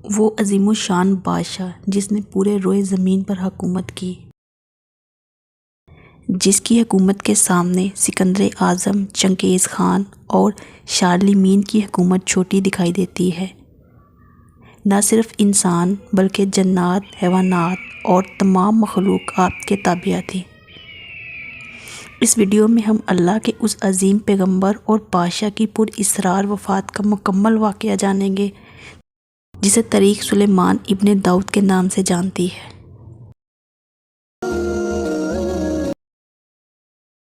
وہ عظیم الشان بادشاہ جس نے پورے روئے زمین پر حکومت کی، جس کی حکومت کے سامنے سکندر اعظم، چنگیز خان اور شارلیمین کی حکومت چھوٹی دکھائی دیتی ہے۔ نہ صرف انسان بلکہ جنات، حیوانات اور تمام مخلوق آپ کے تابع تھی۔ اس ویڈیو میں ہم اللہ کے اس عظیم پیغمبر اور بادشاہ کی پر اسرار وفات کا مکمل واقعہ جانیں گے جسے تاریخ سلیمان ابن داؤد کے نام سے جانتی ہے۔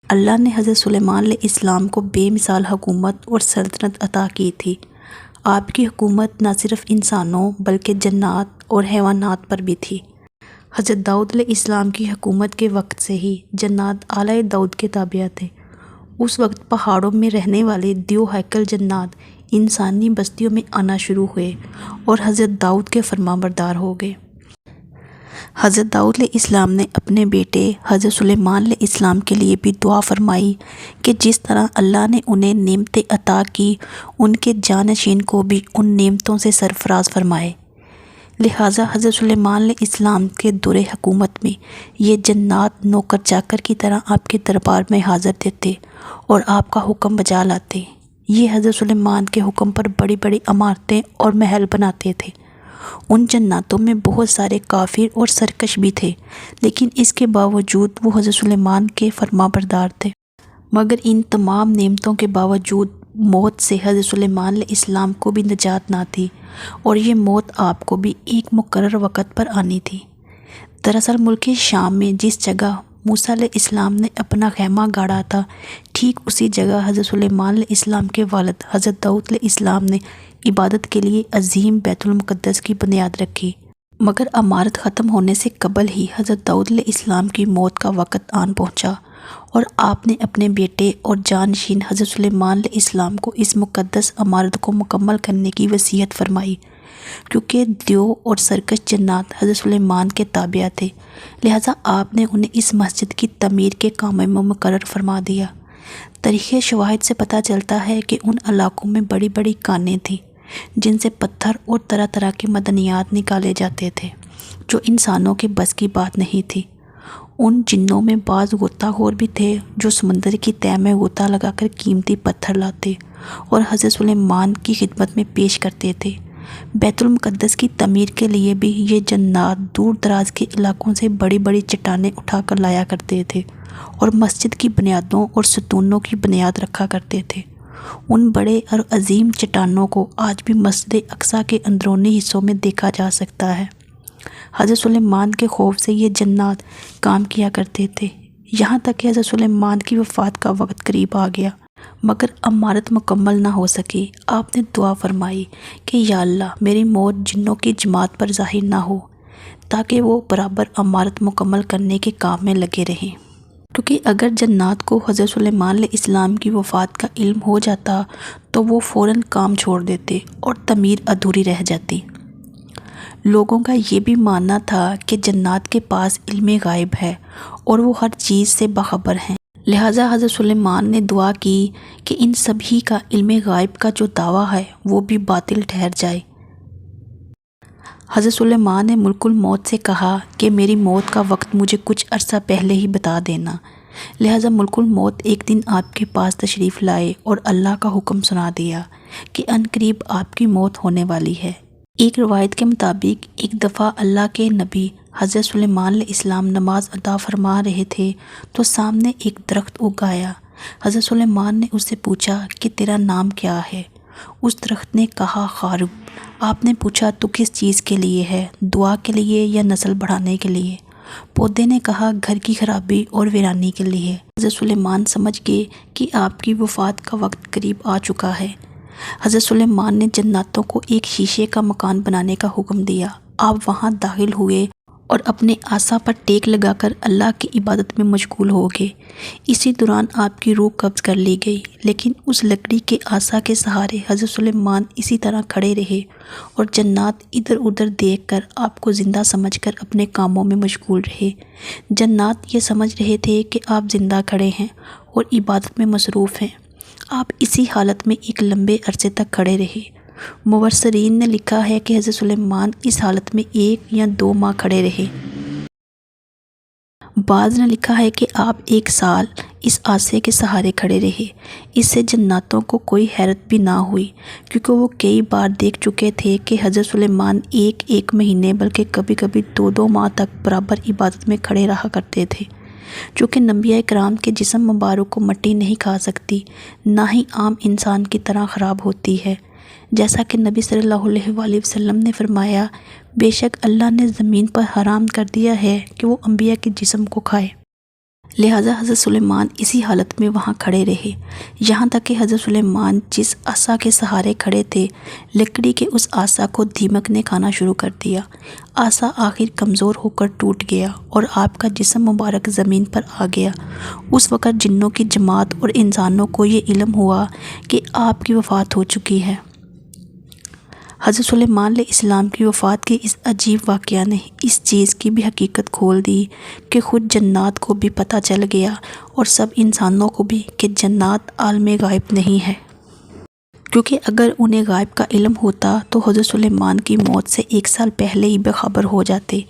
اللہ نے حضرت سلیمان علیہ السلام کو بے مثال حکومت اور سلطنت عطا کی تھی۔ آپ کی حکومت نہ صرف انسانوں بلکہ جنات اور حیوانات پر بھی تھی۔ حضرت داؤد علیہ السلام کی حکومت کے وقت سے ہی جنات آلہ داؤد کے تابع تھے۔ اس وقت پہاڑوں میں رہنے والے دیو ہیکل جنات انسانی بستیوں میں آنا شروع ہوئے اور حضرت داؤد کے فرمانبردار ہو گئے۔ حضرت داؤد علیہ السلام نے اپنے بیٹے حضرت سلیمان علیہ السلام کے لیے بھی دعا فرمائی کہ جس طرح اللہ نے انہیں نعمتیں عطا کی، ان کے جانشین کو بھی ان نعمتوں سے سرفراز فرمائے۔ لہٰذا حضرت سلیمان علیہ السلام کے دور حکومت میں یہ جنات نوکر چاکر کی طرح آپ کے دربار میں حاضر تھے اور آپ کا حکم بجا لاتے۔ یہ حضرت سلیمان کے حکم پر بڑی بڑی عمارتیں اور محل بناتے تھے۔ ان جناتوں میں بہت سارے کافر اور سرکش بھی تھے، لیکن اس کے باوجود وہ حضرت سلیمان کے فرمانبردار تھے۔ مگر ان تمام نعمتوں کے باوجود موت سے حضرت سلیمان علیہ السلام کو بھی نجات نہ تھی، اور یہ موت آپ کو بھی ایک مقرر وقت پر آنی تھی۔ دراصل ملک شام میں جس جگہ موسیٰ علیہ السلام نے اپنا خیمہ گاڑا تھا، ٹھیک اسی جگہ حضرت سلیمان علیہ السلام کے والد حضرت داؤد علیہ السلام نے عبادت کے لیے عظیم بیت المقدس کی بنیاد رکھی۔ مگر عمارت ختم ہونے سے قبل ہی حضرت داؤد علیہ السلام کی موت کا وقت آن پہنچا، اور آپ نے اپنے بیٹے اور جانشین حضرت سلیمان علیہ السلام کو اس مقدس عمارت کو مکمل کرنے کی وصیت فرمائی۔ کیونکہ دیو اور سرکش جنات حضرت سلیمان کے تابع تھے، لہٰذا آپ نے انہیں اس مسجد کی تعمیر کے کام میں مقرر فرما دیا۔ تاریخ شواہد سے پتہ چلتا ہے کہ ان علاقوں میں بڑی بڑی کانیں تھیں جن سے پتھر اور طرح طرح کے معدنیات نکالے جاتے تھے، جو انسانوں کے بس کی بات نہیں تھی۔ ان جنوں میں بعض غوطہ خور بھی تھے جو سمندر کی تہہ میں غوطہ لگا کر قیمتی پتھر لاتے اور حضرت سلیمان کی خدمت میں پیش کرتے تھے۔ بیت المقدس کی تعمیر کے لیے بھی یہ جنات دور دراز کے علاقوں سے بڑی بڑی چٹانیں اٹھا کر لایا کرتے تھے اور مسجد کی بنیادوں اور ستونوں کی بنیاد رکھا کرتے تھے۔ ان بڑے اور عظیم چٹانوں کو آج بھی مسجد اقصیٰ کے اندرونی حصوں میں دیکھا جا سکتا ہے۔ حضرت سلیمان کے خوف سے یہ جنات کام کیا کرتے تھے، یہاں تک کہ حضرت سلیمان کی وفات کا وقت قریب آ گیا، مگر عمارت مکمل نہ ہو سکی۔ آپ نے دعا فرمائی کہ یا اللہ، میری موت جنوں کی جماعت پر ظاہر نہ ہو، تاکہ وہ برابر عمارت مکمل کرنے کے کام میں لگے رہیں۔ کیونکہ اگر جنات کو حضرت سلیمان علیہ السلام کی وفات کا علم ہو جاتا تو وہ فوراً کام چھوڑ دیتے اور تعمیر ادھوری رہ جاتی۔ لوگوں کا یہ بھی ماننا تھا کہ جنات کے پاس علم غائب ہے اور وہ ہر چیز سے باخبر ہیں، لہٰذا حضرت سلیمان نے دعا کی کہ ان سبھی کا علم غائب کا جو دعویٰ ہے وہ بھی باطل ٹھہر جائے۔ حضرت سلیمان نے ملک الموت سے کہا کہ میری موت کا وقت مجھے کچھ عرصہ پہلے ہی بتا دینا۔ لہٰذا ملک الموت ایک دن آپ کے پاس تشریف لائے اور اللہ کا حکم سنا دیا کہ عنقریب آپ کی موت ہونے والی ہے۔ ایک روایت کے مطابق ایک دفعہ اللہ کے نبی حضرت سلیمان علیہ السلام نماز ادا فرما رہے تھے تو سامنے ایک درخت اگ آیا۔ حضرت سلیمان نے اس سے پوچھا کہ تیرا نام کیا ہے؟ اس درخت نے کہا خارب۔ آپ نے پوچھا تو کس چیز کے لیے ہے، دعا کے لیے یا نسل بڑھانے کے لیے؟ پودے نے کہا گھر کی خرابی اور ویرانی کے لیے۔ حضرت سلیمان سمجھ گئے کہ آپ کی وفات کا وقت قریب آ چکا ہے۔ حضرت سلیمان نے جناتوں کو ایک شیشے کا مکان بنانے کا حکم دیا۔ آپ وہاں داخل ہوئے اور اپنے عصا پر ٹیک لگا کر اللہ کی عبادت میں مشغول ہو گئے۔ اسی دوران آپ کی روح قبض کر لی گئی، لیکن اس لکڑی کے عصا کے سہارے حضرت سلیمان اسی طرح کھڑے رہے اور جنات ادھر ادھر دیکھ کر آپ کو زندہ سمجھ کر اپنے کاموں میں مشغول رہے۔ جنات یہ سمجھ رہے تھے کہ آپ زندہ کھڑے ہیں اور عبادت میں مصروف ہیں۔ آپ اسی حالت میں ایک لمبے عرصے تک کھڑے رہے مورثین نے لکھا ہے کہ حضرت سلیمان اس حالت میں 1 یا 2 ماہ کھڑے رہے۔ بعض نے لکھا ہے کہ آپ 1 سال اس عصا کے سہارے کھڑے رہے۔ اس سے جناتوں کو کوئی حیرت بھی نہ ہوئی، کیونکہ وہ کئی بار دیکھ چکے تھے کہ حضرت سلیمان 1 مہینے بلکہ کبھی کبھی 2 ماہ تک برابر عبادت میں کھڑے رہا کرتے تھے۔ چونکہ انبیاء کرام کے جسم مبارک کو مٹی نہیں کھا سکتی، نہ ہی عام انسان کی طرح خراب ہوتی ہے، جیسا کہ نبی صلی اللہ علیہ وآلہ وسلم نے فرمایا، بے شک اللہ نے زمین پر حرام کر دیا ہے کہ وہ انبیاء کے جسم کو کھائے۔ لہٰذا حضرت سلیمان اسی حالت میں وہاں کھڑے رہے، یہاں تک کہ حضرت سلیمان جس عصا کے سہارے کھڑے تھے، لکڑی کے اس عصا کو دیمک نے کھانا شروع کر دیا۔ عصا آخر کمزور ہو کر ٹوٹ گیا اور آپ کا جسم مبارک زمین پر آ گیا۔ اس وقت جنوں کی جماعت اور انسانوں کو یہ علم ہوا کہ آپ کی وفات ہو چکی ہے۔ حضرت سلیمان علیہ السلام کی وفات کے اس عجیب واقعہ نے اس چیز کی بھی حقیقت کھول دی کہ خود جنات کو بھی پتہ چل گیا اور سب انسانوں کو بھی کہ جنات عالم غائب نہیں ہے، کیونکہ اگر انہیں غائب کا علم ہوتا تو حضرت سلیمان کی موت سے 1 سال پہلے ہی بخبر ہو جاتے۔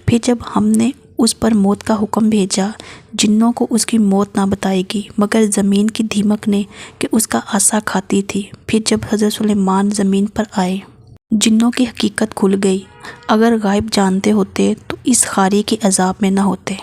پھر جب ہم نے اس پر موت کا حکم بھیجا، جنوں کو اس کی موت نہ بتائی گئی مگر زمین کی دیمک نے کہ اس کا عصا کھاتی تھی۔ پھر جب حضرت سلیمان زمین پر آئے، جنوں کی حقیقت کھل گئی۔ اگر غائب جانتے ہوتے تو اس خاری کے عذاب میں نہ ہوتے۔